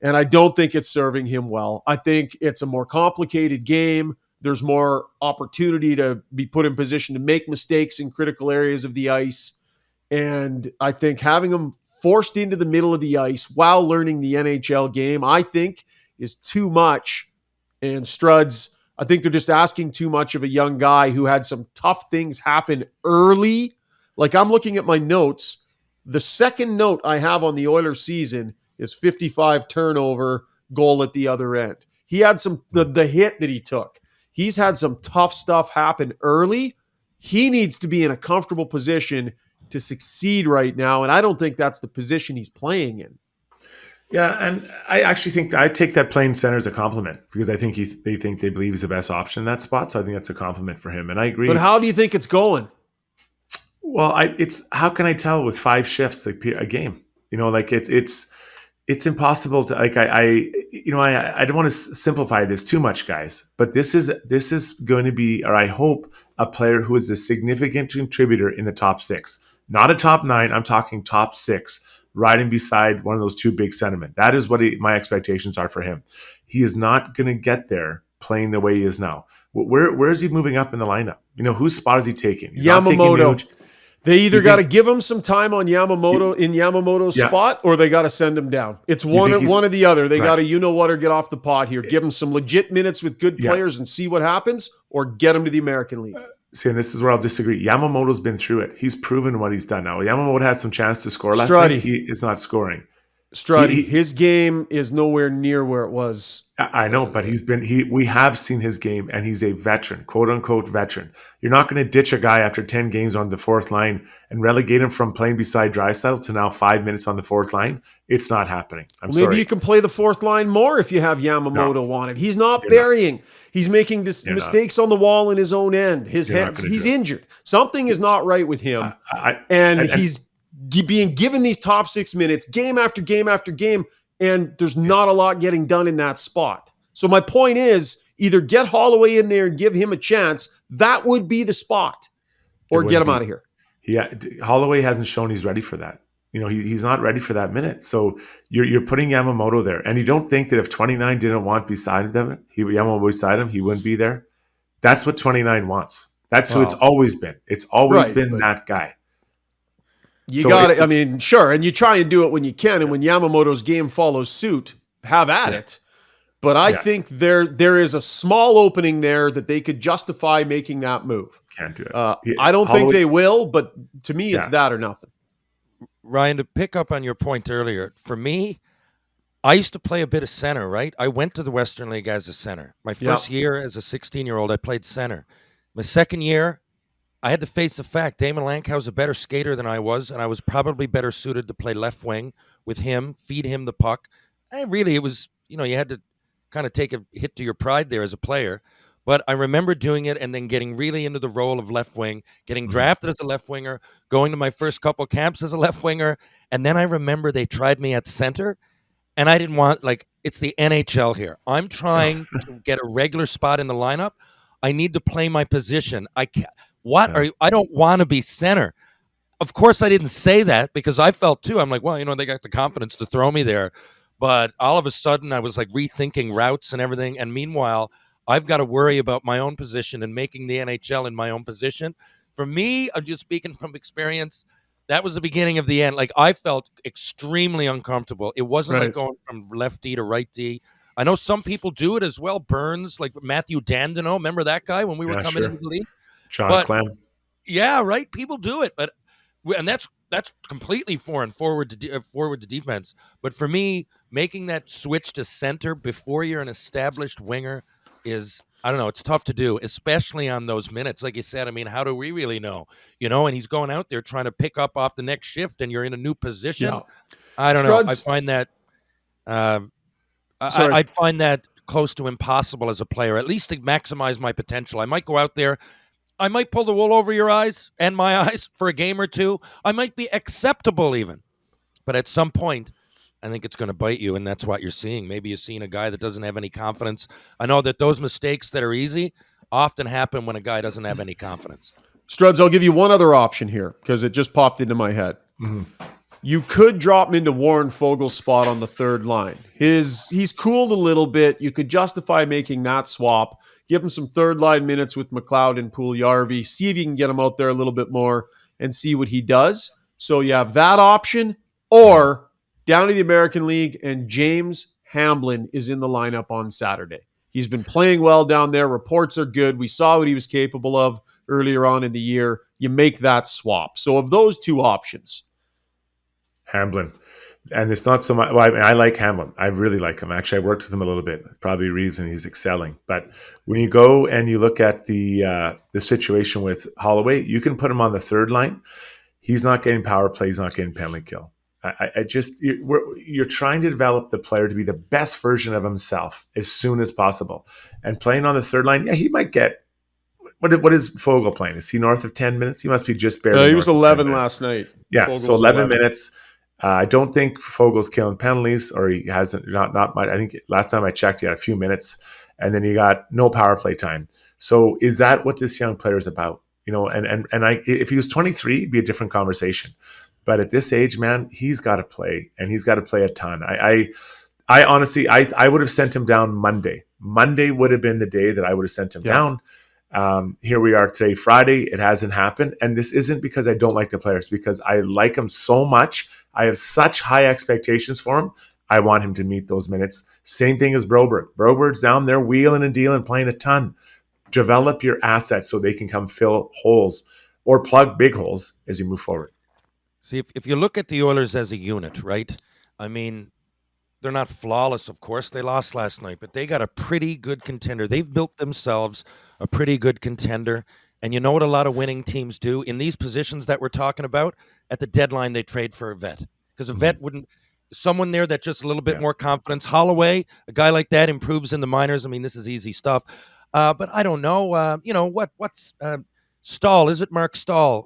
And I don't think it's serving him well. I think it's a more complicated game. There's more opportunity to be put in position to make mistakes in critical areas of the ice. And I think having him forced into the middle of the ice while learning the NHL game, I think is too much. And Struds, I think they're just asking too much of a young guy who had some tough things happen early. Like, I'm looking at my notes. The second note I have on the Oilers season is 55 turnover goal at the other end. He had some, the hit that he took. He's had some tough stuff happen early. He needs to be in a comfortable position to succeed right now, and I don't think that's the position he's playing in. Yeah, and I actually think I take that playing center as a compliment because I think they believe he's the best option in that spot. So I think that's a compliment for him, and I agree. But how do you think it's going? Well, it's how can I tell with 5 shifts a game? It's impossible to I don't want to simplify this too much, guys. But this is going to be, or I hope, a player who is a significant contributor in the top 6. Not a top 9. I'm talking top 6, riding beside one of those 2 big centermen. That is what my expectations are for him. He is not going to get there playing the way he is now. Where is he moving up in the lineup? Whose spot is he taking? He's Yamamoto. They either got to give him some time on Yamamoto in Yamamoto's spot, or they got to send him down. It's one or the other. They got to, or get off the pot here. Give him some legit minutes with good players and see what happens, or get him to the American League. See, and this is where I'll disagree. Yamamoto's been through it. He's proven what he's done now. Yamamoto had some chance to score last night. He is not scoring. Struddy, his game is nowhere near where it was. I know, but we have seen his game, and he's a veteran, quote unquote veteran. You're not going to ditch a guy after 10 games on the 4th line and relegate him from playing beside Draisaitl to now 5 minutes on the 4th line. It's not happening. Maybe you can play the 4th line more if you have Yamamoto on it. He's not burying. He's making mistakes on the wall in his own end. He's injured. Something is not right with him. He's being given these top 6 minutes game after game after game, and there's not a lot getting done in that spot. So my point is, either get Holloway in there and give him a chance. That would be the spot, or get him out of here. Yeah, Holloway hasn't shown he's ready for that. He's not ready for that minute. So you're putting Yamamoto there, and you don't think that if 29 didn't want beside them, Yamamoto beside him, he wouldn't be there. That's what 29 wants. That's who it's always been. It's always been that guy. You got it. Sure. And you try and do it when you can. And when Yamamoto's game follows suit, have at it. But I think there is a small opening there that they could justify making that move. Can't do it. I don't think they will, but to me, it's that or nothing. Ryan, to pick up on your point earlier, for me, I used to play a bit of center, right? I went to the Western League as a center. My first year as a 16-year-old, I played center. My second year, I had to face the fact Damon Lankow was a better skater than I was, and I was probably better suited to play left wing with him, feed him the puck. And really, it was, you had to kind of take a hit to your pride there as a player. But I remember doing it and then getting really into the role of left wing, getting drafted as a left winger, going to my first couple camps as a left winger. And then I remember they tried me at center, and I didn't want, it's the NHL here. I'm trying to get a regular spot in the lineup. I need to play my position. I can't. I don't want to be center. Of course, I didn't say that because I felt too. I'm like, well, they got the confidence to throw me there. But all of a sudden, I was rethinking routes and everything. And meanwhile, I've got to worry about my own position and making the NHL in my own position. For me, I'm just speaking from experience. That was the beginning of the end. I felt extremely uncomfortable. It wasn't like going from left D to right D. I know some people do it as well. Burns, like Matthew Dandino. Remember that guy when we were coming into the league? John Clem. Yeah, right. People do it, and that's completely forward to defense. But for me, making that switch to center before you're an established winger, is, I don't know, it's tough to do, especially on those minutes. Like you said, I mean, how do we really know? And he's going out there trying to pick up off the next shift, and you're in a new position. Yeah. I don't know. I Struds. find that Sorry. I'd find that close to impossible as a player, at least to maximize my potential. I might go out there. I might pull the wool over your eyes and my eyes for a game or two. I might be acceptable even. But at some point, I think it's going to bite you, and that's what you're seeing. Maybe you're seeing a guy that doesn't have any confidence. I know that those mistakes that are easy often happen when a guy doesn't have any confidence. Struds, I'll give you one other option here because it just popped into my head. Mm-hmm. You could drop him into Warren Fogel's spot on the third line. He's cooled a little bit. You could justify making that swap. Give him some third line minutes with McLeod and Puljujarvi. See if you can get him out there a little bit more and see what he does. So you have that option, or down to the American League, and James Hamblin is in the lineup on Saturday. He's been playing well down there. Reports are good. We saw what he was capable of earlier on in the year. You make that swap. So of those two options, Hamblin. And it's not so much. Well, I like Hamlin. I really like him. Actually, I worked with him a little bit. Probably a reason he's excelling. But when you go and you look at the situation with Holloway, you can put him on the third line. He's not getting power play. He's not getting penalty kill. You're trying to develop the player to be the best version of himself as soon as possible. And playing on the third line, yeah, he might get. What is Fogel playing? Is he north of 10 minutes? He must be just barely. He was 11 last night. Yeah, Fogel's so 11 minutes. I don't think Fogel's killing penalties, or he hasn't. Not much. I think last time I checked, he had a few minutes, and then he got no power play time. So is that what this young player is about? If he was 23, it'd be a different conversation. But at this age, man, he's got to play, and he's got to play a ton. I honestly, I would have sent him down Monday. Monday would have been the day that I would have sent him down. Here we are today, Friday. It hasn't happened. And this isn't because I don't like the players, because I like him so much. I have such high expectations for him. I want him to meet those minutes. Same thing as Broberg. Broberg's down there wheeling and dealing, playing a ton. Develop your assets so they can come fill holes or plug big holes as you move forward. See, if you look at the Oilers as a unit, right? I mean, they're not flawless, of course. They lost last night, but they got a pretty good contender. They've built themselves a pretty good contender. And you know what a lot of winning teams do? In these positions that we're talking about, at the deadline, they trade for a vet. Because a vet wouldn't... Someone there that's just a little bit more confidence. Holloway, a guy like that, improves in the minors. I mean, this is easy stuff. But I don't know. What's Stahl? Is it Mark Stahl?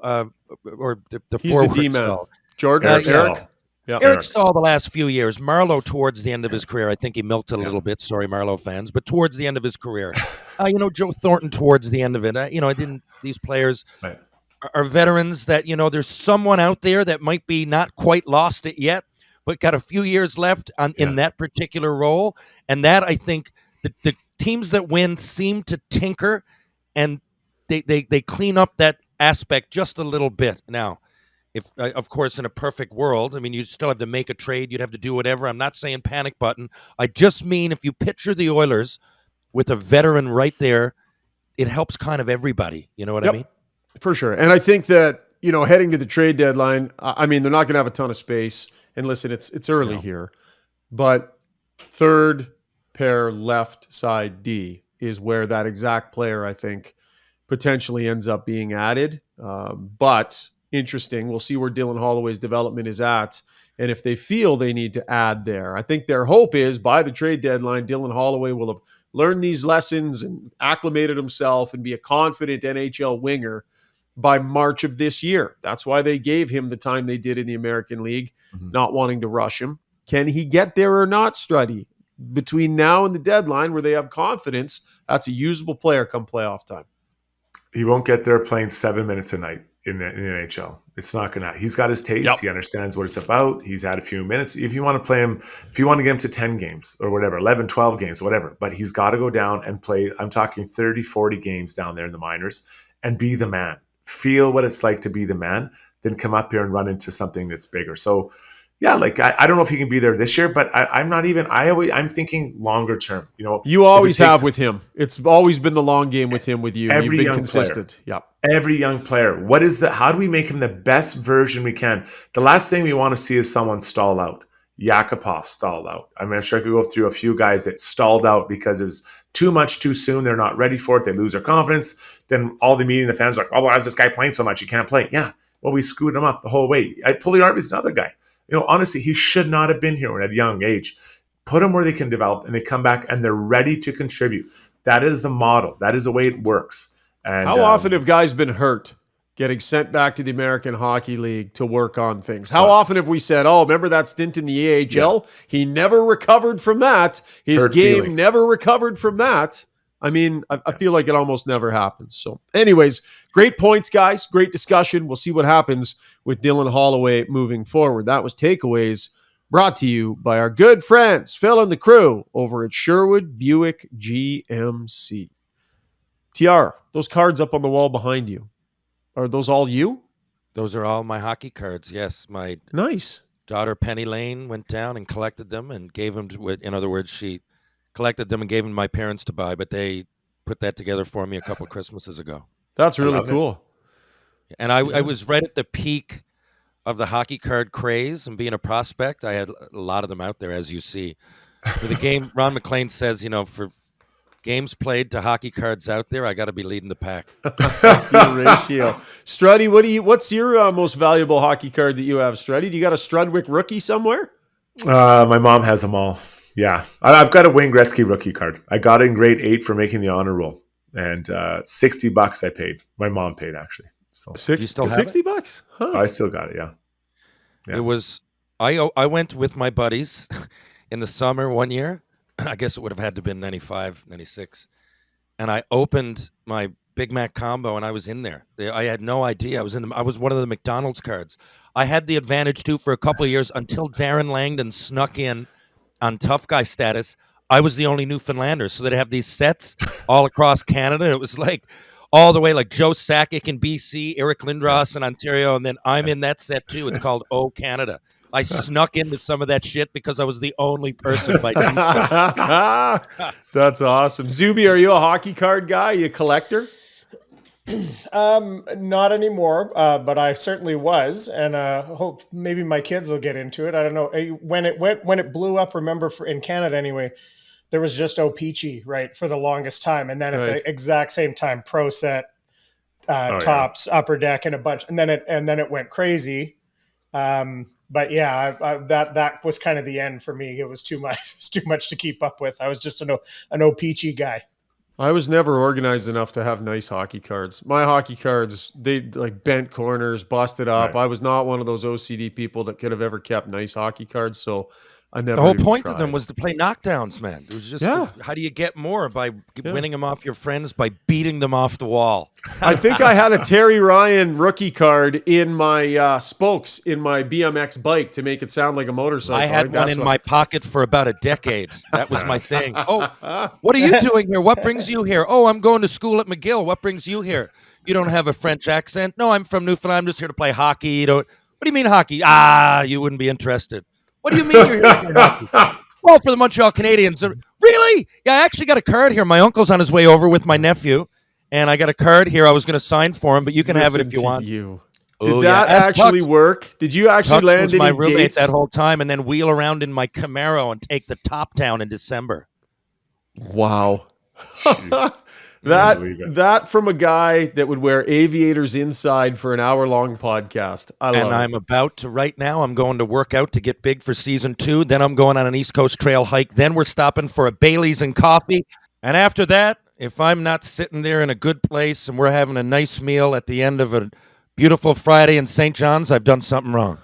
Or the he's forward the D-man. Stahl? Jordan? Eric? Yeah. Eric Stahl the last few years. Marlowe towards the end of his career. I think he milked it a little bit. Sorry, Marlowe fans. But towards the end of his career. Joe Thornton towards the end of it. These players are veterans that, there's someone out there that might be not quite lost it yet, but got a few years left in that particular role. And that, I think, the teams that win seem to tinker, and they clean up that aspect just a little bit. Now, if of course, in a perfect world, I mean, you still have to make a trade. You'd have to do whatever. I'm not saying panic button. I just mean if you picture the Oilers with a veteran right there, it helps kind of everybody. You know what I mean? For sure. And I think that, heading to the trade deadline, I mean, they're not going to have a ton of space. And listen, it's early here, but third pair left side D is where that exact player, I think, potentially ends up being added. But interesting. We'll see where Dylan Holloway's development is at, and if they feel they need to add there. I think their hope is by the trade deadline, Dylan Holloway will have learned these lessons and acclimated himself and be a confident NHL winger by March of this year. That's why they gave him the time they did in the American League, not wanting to rush him. Can he get there or not, Struddy? Between now and the deadline where they have confidence, that's a usable player come playoff time. He won't get there playing 7 minutes a night in the NHL. It's not going to. He's got his taste. Yep. He understands what it's about. He's had a few minutes. If you want to play him, if you want to get him to 10 games or whatever, 11, 12 games, whatever, but he's got to go down and play, I'm talking 30, 40 games down there in the minors and be the man. Feel what it's like to be the man, then come up here and run into something that's bigger. So, yeah, I don't know if he can be there this year, but I'm thinking longer term. You always have with him. It's always been the long game with him, with you. Every You've been young consistent. Player, every young player. How do we make him the best version we can? The last thing we want to see is someone stall out. Yakupov stalled out. I'm sure I could go through a few guys that stalled out because it's too much too soon. They're not ready for it. They lose their confidence. Then all the media, the fans are like, oh, why is this guy playing so much? He can't play. Yeah, well, we screwed him up the whole way. Pulley is another guy. Honestly, he should not have been here at a young age. Put them where they can develop, and they come back and they're ready to contribute. That is the model. That is the way it works. And how often have guys been hurt getting sent back to the American Hockey League to work on things? How often have we said, oh, remember that stint in the AHL? Yeah. He never recovered from that. His hurt game feelings. Never recovered from that. I mean, I feel like it almost never happens. So anyways, great points, guys. Great discussion. We'll see what happens with Dylan Holloway moving forward. That was Takeaways, brought to you by our good friends, Phil and the crew over at Sherwood Buick GMC. TR, those cards up on the wall behind you, are those all you? Those are all my hockey cards, yes. My nice daughter, Penny Lane, went down and collected them and gave them to, in other words, she collected them and gave them to my parents to buy, but they put that together for me a couple Christmases ago. That's really cool. And I was right at the peak of the hockey card craze and being a prospect. I had a lot of them out there, as you see. For the game, Ron McLean says, for games played to hockey cards out there, I got to be leading the pack. Your ratio. Struddy, what's your most valuable hockey card that you have, Struddy? Do you got a Strudwick rookie somewhere? My mom has them all. Yeah. I've got a Wayne Gretzky rookie card. I got it in grade 8 for making the honor roll. And $60 I paid. My mom paid, actually. So you still have $60? Huh. I still got it, yeah. It was, I went with my buddies in the summer one year. I guess it would have had to have been 95, 96. And I opened my Big Mac combo and I was in there. I had no idea. I was one of the McDonald's cards. I had the advantage too for a couple of years until Darren Langdon snuck in on tough guy status. I was the only Newfoundlander. So they'd have these sets all across Canada. It was like all the way like Joe Sakic in BC, Eric Lindros in Ontario. And then I'm in that set too. It's called O Canada. I snuck into some of that shit because I was the only person by That's awesome. Zuby, are you a hockey card guy? Are you a collector? Not anymore, but I certainly was, and hope maybe my kids will get into it. I don't know when it blew up. Remember, in Canada anyway, there was just O-Pee-Chee, right, for the longest time, and then at the exact same time, Pro Set, Tops, Upper Deck, and a bunch, and then it went crazy. But yeah, that was kind of the end for me. It was too much. It was too much to keep up with. I was just an O-Pee-Chee guy. I was never organized enough to have nice hockey cards. My hockey cards, they like bent corners, busted up. Right. I was not one of those OCD people that could have ever kept nice hockey cards. So I never. The whole point of them was to play knockdowns, man. It was just, how do you get more by winning them off your friends by beating them off the wall? I think I had a Terry Ryan rookie card in my spokes in my BMX bike to make it sound like a motorcycle. I had one in my pocket for about a decade. That was my thing. Oh, what are you doing here? What brings you here? Oh, I'm going to school at McGill. What brings you here? You don't have a French accent? No, I'm from Newfoundland. I'm just here to play hockey. What do you mean hockey? You wouldn't be interested. What do you mean you're here for hockey? Well, for the Montreal Canadiens. Really? Yeah, I actually got a card here. My uncle's on his way over with my nephew, and I got a card here. I was going to sign for him, but you can have it if you want. Did that actually work? Did you actually land any my roommate dates? That whole time, and then wheel around in my Camaro and take the top down in December. Wow. That from a guy that would wear aviators inside for an hour-long podcast. I'm about to right now. I'm going to work out to get big for season 2. Then I'm going on an East Coast trail hike. Then we're stopping for a Bailey's and coffee. And after that, if I'm not sitting there in a good place and we're having a nice meal at the end of a beautiful Friday in St. John's, I've done something wrong.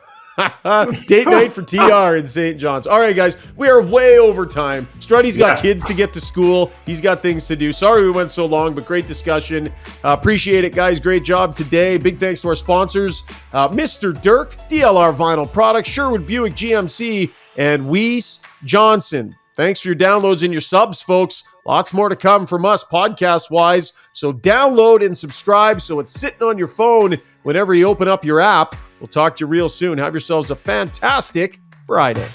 Date night for TR in St. John's. All right, guys, we are way over time. Struddy's got kids to get to school. He's got things to do. Sorry we went so long, but great discussion. Appreciate it, guys. Great job today. Big thanks to our sponsors, Mr. Dirk, DLR Vinyl Products, Sherwood Buick GMC, and Weiss Johnson. Thanks for your downloads and your subs, folks. Lots more to come from us podcast-wise. So download and subscribe so it's sitting on your phone whenever you open up your app. We'll talk to you real soon. Have yourselves a fantastic Friday.